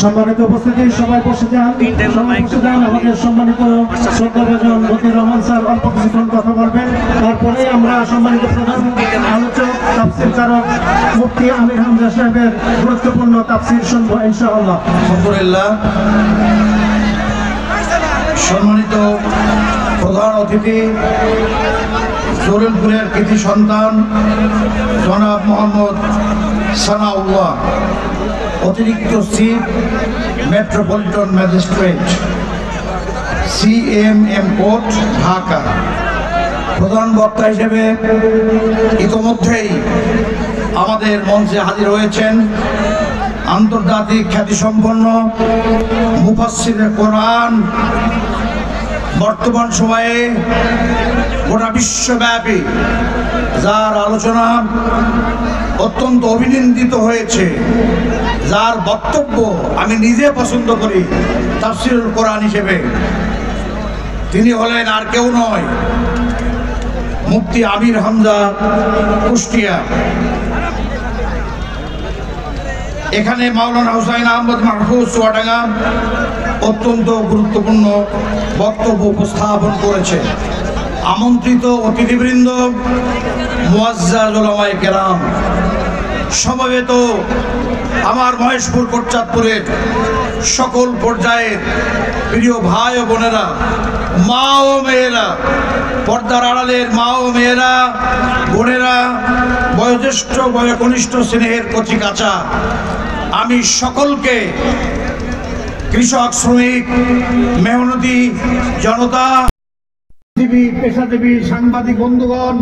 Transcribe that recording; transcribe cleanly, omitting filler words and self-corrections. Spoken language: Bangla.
সম্মানিত উপস্থিতি, সবাই বসে যান, আমাদের সম্মানিত শ্রদ্ধাভাজন মতিউর রহমান স্যার অল্প কিছুক্ষণ কথা বলবেন। তারপরে আমরা সম্মানিত প্রধান আলোচক তাফসীরকারক মুফতি আমির হামজা সাহেবের গুরুত্বপূর্ণ তাফসীর শুনবো ইনশাআল্লাহ। আলহামদুলিল্লাহ। সম্মানিত প্রধান অতিথি, জলিলপুরের কৃতি সন্তান জনাব মোহাম্মদ সানাউল্লাহ, অতিরিক্ত chief metropolitan magistrate, CMM court, Dhaka. প্রধান বক্তা হিসেবে ইতোমধ্যেই আমাদের মঞ্চে হাজির হয়েছেন আন্তর্জাতিক খ্যাতিসম্পন্ন মুফাসসিরে কোরআন, বর্তমান সময়ে গোটা বিশ্বব্যাপী যার আলোচনা অত্যন্ত অভিনন্দিত হয়েছে, যার বক্তব্য আমি নিজে পছন্দ করি তাফসীরুল কোরআন হিসেবে, তিনি হলেন আর কেউ নয় মুফতি আমির হামজা কুষ্টিয়া। এখানে মাওলানা হুসাইন আহমদ মাহফুজ চুয়াডাঙ্গা অত্যন্ত গুরুত্বপূর্ণ বক্তব্য উপস্থাপন করেছে। আমন্ত্রিত অতিথিবৃন্দ, মুআজ্জাজ উলামায়ে কেরাম, সমবেত আমার মহেশপুর কোটচাঁদপুরের সকল পর্যায়ের প্রিয় ভাই ও বোনেরা, মা ও মেয়েরা, পর্দার আড়ালের মা ও মেয়েরা, বোনেরা, বয়োজ্যেষ্ঠ বয়োকনিষ্ঠ স্নেহের কচি কাঁচা, আমি সকলকে, কৃষক, শ্রমিক, মেহনতি জনতা, পেশাজীবী, সাংবাদিক বন্ধুগণ,